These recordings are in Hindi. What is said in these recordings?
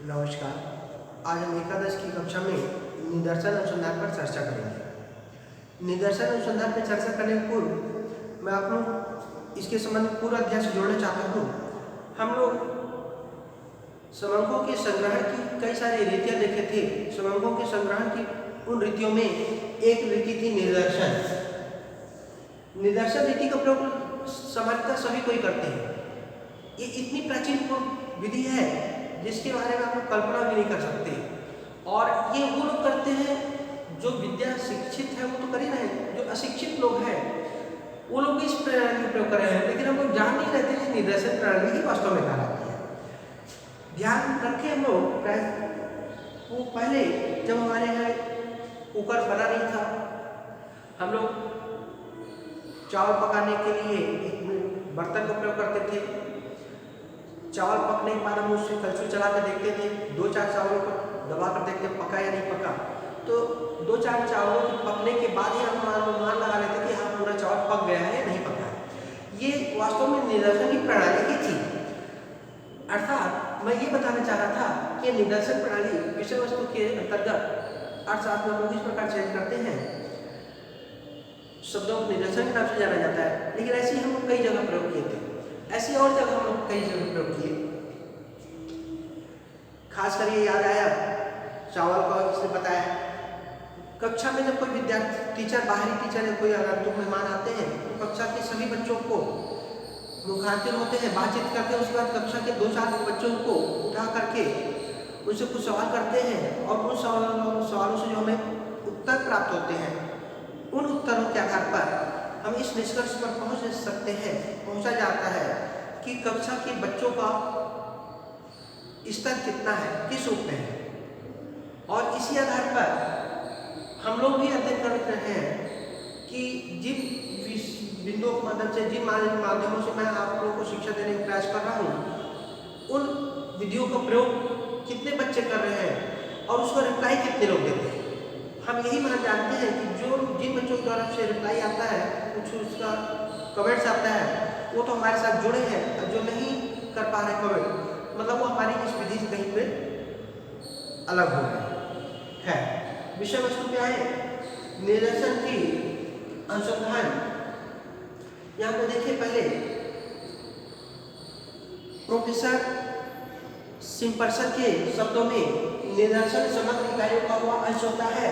नमस्कार। आज हम एकादश की कक्षा में निदर्शन अनुसंधान पर चर्चा करेंगे। निदर्शन अनुसंधान पर चर्चा करने के पूर्व मैं आप लोग इसके संबंध में पूरा अध्याय से जोड़ना चाहता हूँ। हम लोग समंकों के संग्रहण की कई सारी रीतियाँ देखे थे। समंकों के संग्रहण की उन रीतियों में एक रीति थी निदर्शन। निदर्शन रीति का प्रयोग सामान्यतः सभी कोई करते हैं। ये इतनी प्राचीन विधि है जिसके बारे में आप लोग कल्पना भी नहीं कर सकते। और ये वो लोग करते हैं जो विद्या शिक्षित है, वो तो कर ही रहे हैं। जो अशिक्षित लोग हैं वो लोग इस प्रणाली का प्रयोग कर रहे हैं, लेकिन हम लोग जान नहीं रहते कि निदर्शन प्रणाली ही वास्तव में कहलाती है। ध्यान रखें हम लोग, वो पहले जब हमारे यहाँ कुकर बना नहीं था, हम लोग चावल पकाने के लिए एक बर्तन का प्रयोग करते थे। चावल पकने के बाद हम उससे कलछुल चला कर देखते थे, 2-4 चावलों को दबा कर देखते पका या नहीं पका। तो 2-4 चावलों के पकने के बाद ही हम अनुमान लगा लेते कि हाँ पूरा चावल पक गया है या नहीं पका है। ये वास्तव में निदर्शन की प्रणाली ही थी। अर्थात मैं ये बताना चाह रहा था कि निदर्शन प्रणाली विषय वस्तु के अंतर्गत अर्थशास्त्र में लोग इस प्रकार चयन करते हैं। शब्दों को निदर्शन के नाम से जाना जाता है, लेकिन ऐसे ही हम लोग कई जगह प्रयोग किए थे। ऐसी और जगह हम लोग कई जगह प्रयोग किए। खासकर ये याद आया चावल का, इसने बताया कक्षा में जब कोई विद्यार्थी टीचर, बाहरी टीचर या कोई आगंतुक मेहमान आते हैं तो कक्षा के सभी बच्चों को मुखातिब होते हैं, बातचीत करते हैं। उसके बाद कक्षा के 2-4 बच्चों को उठा करके उनसे कुछ सवाल करते हैं और उन सवालों से जो हमें उत्तर प्राप्त होते हैं, उन उत्तरों के आधार पर हम इस निष्कर्ष पर पहुंचा जाता है कि कक्षा के बच्चों का स्तर कितना है, किस रूप में है। और इसी आधार पर हम लोग भी अध्ययन करते हैं कि जिन बिंदुओं के माध्यम से, जिन माध्यमों से मैं आप लोगों को शिक्षा देने का प्रयास कर रहा हूँ, उन विधियों का प्रयोग कितने बच्चे कर रहे हैं और उसका रिप्लाई कितने लोग देते हैं। हम यही मान जानते हैं कि जिन बच्चों की तरफ से रिप्लाई आता है, कुछ उसका कमेंट्स आता है, वो तो हमारे साथ जुड़े हैं। और जो नहीं कर पा रहे कमेंट, मतलब वो हमारी इस विधि से कहीं पे अलग हो गए है। विषय वस्तु क्या है? निदर्शन की अनुसंधान। यहाँ पे देखिए, पहले प्रोफेसर सिम्पसन के शब्दों में निदर्शन समग्र इकाइयों का हुआ अंश होता है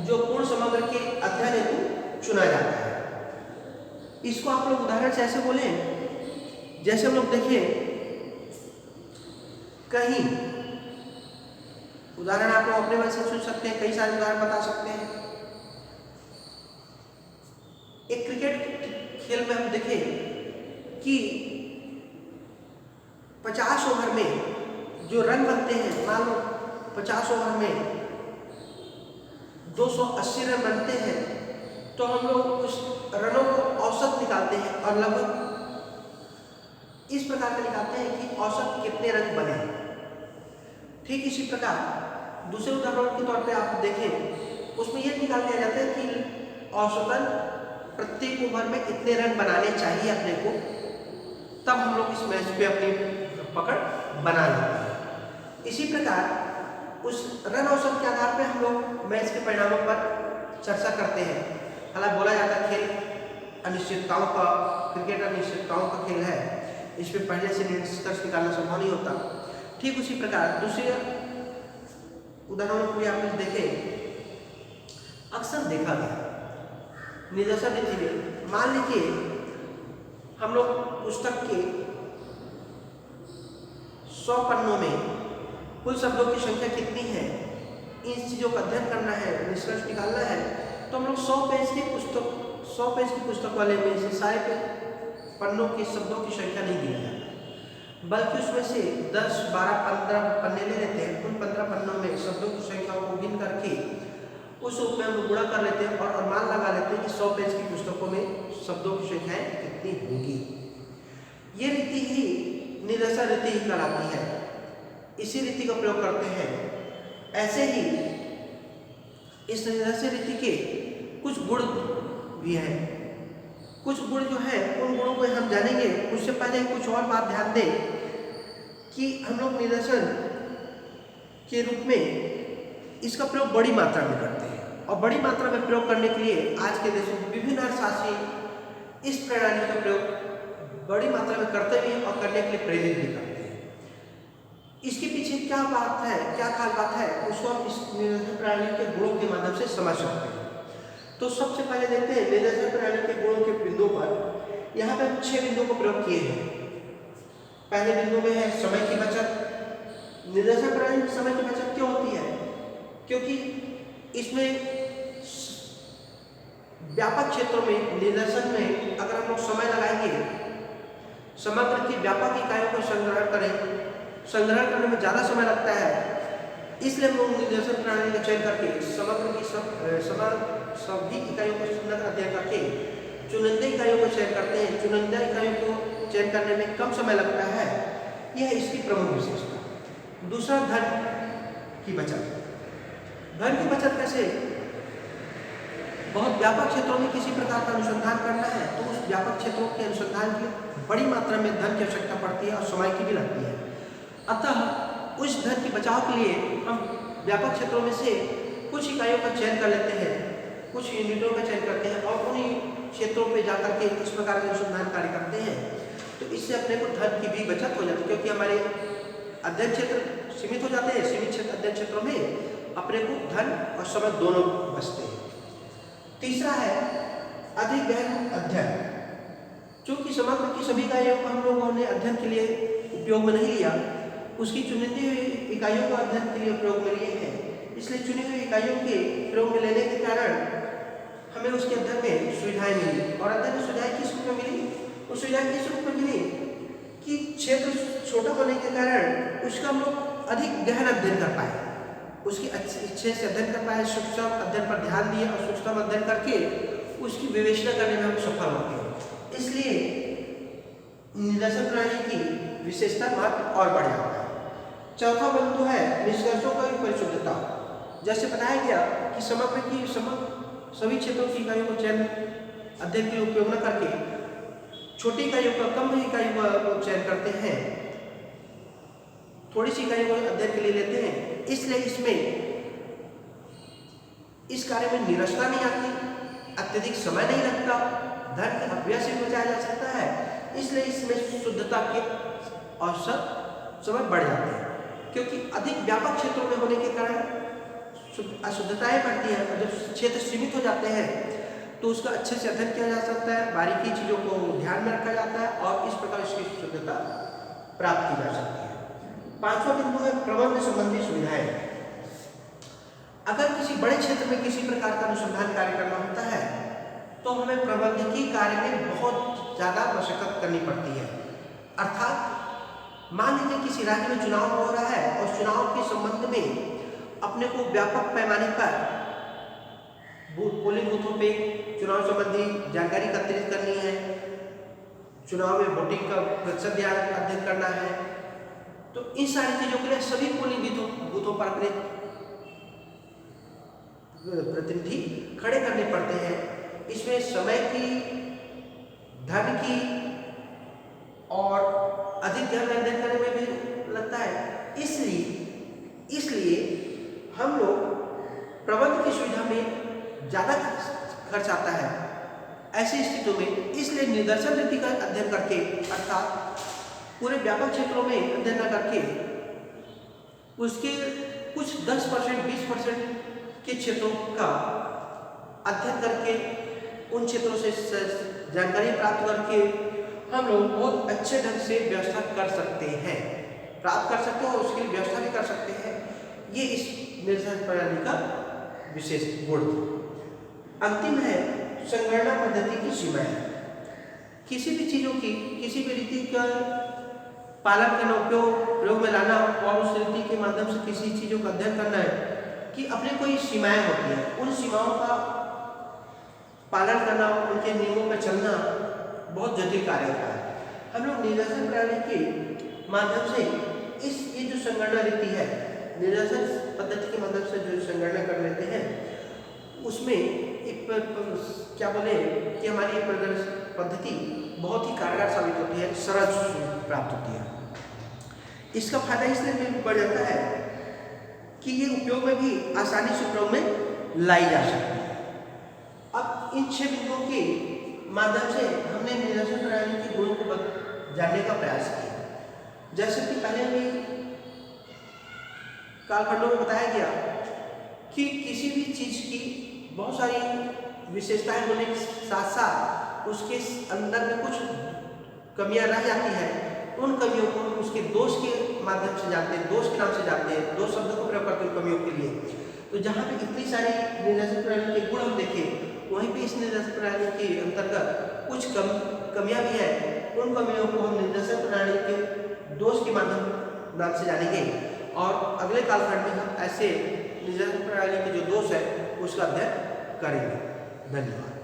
जो पूर्ण समग्र के अध्ययन हेतु चुना जाता है। इसको आप लोग उदाहरण से ऐसे बोले, जैसे हम लोग देखिए कहीं उदाहरण आप लोग अपने मन से चुन सकते हैं, कई सारे उदाहरण बता सकते हैं। एक क्रिकेट खेल में हम देखें कि 50 ओवर में जो रन बनते हैं, मान लो 50 ओवर में 280 रन बनते हैं, तो हम लोग उस रनों को औसत निकालते हैं और लगभग इस प्रकार से निकालते हैं कि औसत कितने रन बने। ठीक इसी प्रकार दूसरे उदाहरण के तौर पे आप देखें, उसमें यह निकाल लिया जाता है कि औसतन प्रत्येक ओवर में इतने रन बनाने चाहिए अपने को, तब हम लोग इस मैच पे अपनी पकड़ बना लेते हैं। इसी प्रकार उस रन औसत के आधार पे हम लोग मैच के परिणामों पर चर्चा करते हैं। हालांकि बोला जाता है खेल अनिश्चितताओं का, क्रिकेट अनिश्चितताओं का खेल है, इस पे पहले से निष्कर्ष निकालना संभव नहीं होता। ठीक उसी प्रकार दूसरे उदाहरणों को भी आप देखें, अक्सर देखा गया निदर्शन रीति में, मान लीजिए हम लोग पुस्तक के 100 पन्नों में कुल शब्दों की संख्या कितनी है, इन चीज़ों का अध्ययन करना है, निष्कर्ष निकालना है, तो हम लोग 100 पेज की पुस्तक वाले में से सारे पन्नों के शब्दों की संख्या नहीं गिनी जाती, बल्कि उसमें से 10, 12, 15 पन्ने ले लेते हैं। उन 15 पन्नों में शब्दों की संख्याओं को गिन करके उस रूप में हम गुणा कर लेते हैं और अनुमान लगा लेते हैं कि 100 पेज की पुस्तकों में शब्दों की संख्याएं कितनी होंगी। ये रीति ही निदर्शन रीति ही कहलाती है। इसी रीति का प्रयोग करते हैं। ऐसे ही इस निदर्शन रीति के कुछ गुण भी हैं। कुछ गुण जो है उन गुणों को हम जानेंगे। उससे पहले कुछ और बात ध्यान दें कि हम लोग निदर्शन के रूप में इसका प्रयोग बड़ी मात्रा में करते हैं। और बड़ी मात्रा में प्रयोग करने के लिए आज के देशों में विभिन्न अर्थशास्त्री इस प्रणाली का प्रयोग बड़ी मात्रा में करते भी हैं और करने के लिए प्रेरित भी करते हैं। इसके पीछे क्या बात है, क्या खास बात है, उसको हम इस निर्देशन प्रणाली के गुणों के माध्यम से समझ सकते हैं। तो सबसे पहले देखते हैं निर्देशन प्रणाली के गुणों के बिंदुओं पर। यहाँ पे 6 बिंदुओं को प्रयोग किए हैं। पहले बिंदु में है समय की बचत। निर्देशन प्रणाली में समय की बचत क्यों होती है? क्योंकि इसमें व्यापक क्षेत्रों में निर्देशन में अगर हम लोग समय लगाएंगे, समग्र की व्यापक इकाइयों को संग्रहण करें, संग्रहण करने में ज़्यादा समय लगता है। इसलिए हम लोग निर्देशन प्रणाली का चयन करके समग्र की सभी इकाइयों को सुंदर अध्ययन करके चुनिंदा इकाइयों को चयन करते हैं। चुनिंदा इकाइयों को चयन करने में कम समय लगता है, यह इसकी प्रमुख विशेषता। दूसरा, धन की बचत। धन की बचत कैसे? बहुत व्यापक क्षेत्रों में किसी प्रकार का अनुसंधान करना है तो उस व्यापक क्षेत्रों के अनुसंधान के लिए बड़ी मात्रा में धन की आवश्यकता पड़ती है और समय की भी लगती है। अतः उस धन की बचाव के लिए हम व्यापक क्षेत्रों में से कुछ इकाइयों का चयन कर लेते हैं, कुछ यूनिटों का चयन करते हैं और उन्हीं क्षेत्रों पे जाकर के इस प्रकार के अनुसंधान कार्य करते हैं। तो इससे अपने को धन की भी बचत हो जाती है, क्योंकि हमारे अध्ययन क्षेत्र सीमित हो जाते हैं। सीमित क्षेत्र अध्ययन क्षेत्रों में अपने को धन और समय दोनों बचते हैं। तीसरा है अधिक गहन अध्ययन। चूंकि समग्र की सभी इकाइयों को हम लोगों ने अध्ययन के लिए उपयोग में नहीं लिया, उसकी चुनिंदी हुई इकाइयों को अध्ययन के लिए उपयोग में लिए हैं। इसलिए चुनी हुई इकाइयों के प्रयोग में लेने के कारण हमें उसके अध्ययन में सुविधाएं मिली। और अध्ययन में सुविधाएं किस रूप में मिली? उस सुविधाएं किस रूप में मिली कि क्षेत्र छोटा होने के कारण उसका हम लोग अधिक गहन अध्ययन कर पाए, उसकी अच्छे से अध्ययन कर पाए, सूक्ष्म अध्ययन पर ध्यान दिए और सूक्ष्म अध्ययन करके उसकी विवेचना करने में हम सफल होते हैं। इसलिए निर्देशन प्रणाली की विशेषता मात्र और बढ़ जाता है। चौथा बिंदु है निष्कर्षों की परिशुद्धता। जैसे बताया गया कि समग्र की सभी क्षेत्रों की इकाइयों को चयन अध्ययन के लिए उपयोग न करके छोटी इकाइयों का, कम इकाइयों का चयन करते हैं, थोड़ी सी इकाइयों को अध्ययन के लिए लेते हैं। इसलिए इसमें इस कार्य में निरस्ता नहीं आती, अत्यधिक समय नहीं लगता, धन का अभ्यास भी बचाया जा सकता है। इसलिए इसमें शुद्धता के औसत समय बढ़ जाते हैं, क्योंकि अधिक व्यापक क्षेत्रों में होने के कारण अशुद्धताएं बढ़ती हैं। और जब क्षेत्र सीमित हो जाते हैं तो उसका अच्छे से अध्ययन किया जा सकता है, बारीकी चीज़ों को ध्यान में रखा जाता है और इस प्रकार इसकी शुद्धता प्राप्त की जा सकती है। पांचवा बिंदु है प्रबंध संबंधी सुविधाएं। अगर किसी बड़े क्षेत्र में किसी प्रकार का अनुसंधान कार्य करना होता है तो हमें प्रबंधकीय कार्य में बहुत ज़्यादा मशक्कत करनी पड़ती है। अर्थात मान लीजिए किसी राज्य में चुनाव हो रहा है और चुनाव के संबंध में अपने को व्यापक पैमाने पर पोलिंग बूथों पे चुनाव संबंधी जानकारी एकत्रित करनी है, चुनाव में वोटिंग का प्रतिशत अध्ययन करना है। तो इन सारी चीज़ों के लिए सभी पोलिंग बूथों पर अपने प्रतिनिधि खड़े करने पड़ते हैं। इसमें समय की, धन की और अधिक ध्यान अध्ययन करने में भी लगता है। इसलिए हम लोग प्रबंध की सुविधा में ज़्यादा खर्च आता है। ऐसी स्थितियों में इसलिए निर्देशन नीति का अध्ययन करके, अर्थात पूरे व्यापक क्षेत्रों में अध्ययन न करके उसके कुछ 10%, 20% के क्षेत्रों का अध्ययन करके उन क्षेत्रों से जानकारी प्राप्त करके हम लोग बहुत अच्छे ढंग से व्यवस्था कर सकते हैं, प्राप्त कर सकते हैं और उसके लिए व्यवस्था भी कर सकते हैं। ये इस निर्देशन प्रणाली का विशेष गुण। अंतिम है संगणना पद्धति की सीमाएं। किसी भी चीज़ों की, किसी भी रीति का पालन करना, प्रयोग में लाना और उस रीति के माध्यम से किसी चीज़ों का अध्ययन करना है कि अपने कोई सीमाएं होती हैं, उन सीमाओं का पालन करना, उनके नियमों पर चलना बहुत जटिल कार्य होता है। हम लोग निर्देशन प्रणाली के माध्यम से ये जो संगणना रीति है, निर्देशन पद्धति के माध्यम से जो संगणना कर लेते हैं, उसमें एक क्या बोले कि हमारी ये पद्धति बहुत ही कारगर साबित होती है, सरल प्राप्त होती है। इसका फायदा इसलिए भी बढ़ जाता है कि ये उपयोग में भी आसानी से उपयोग में लाई जा सकती है। अब इन 6 बिंदुओं के माध्यम से हमने निर्देशन प्रणाली के गुणों को जानने का प्रयास किया। जैसे कि पहले भी कालखंडों में बताया गया कि किसी भी चीज की बहुत सारी विशेषताएं होने के साथ साथ उसके अंदर में कुछ कमियां रह जाती है। उन कमियों को उसके दोष के माध्यम से जानते हैं, दोष के नाम से जानते हैं, दोष शब्द को प्रयोग करते हैं कमियों के लिए। तो जहाँ पे इतनी सारी निर्देशन प्रणाली के गुण हम देखें, वहीं पे इस निर्देशन प्रणाली के अंतर्गत कुछ कमियां भी है। उन कमियों को हम निर्देशन प्रणाली के दोष के माध्यम नाम से जानेंगे और अगले कालखंड में हम ऐसे निर्देशन प्रणाली के जो दोष है उसका अध्ययन करेंगे। धन्यवाद।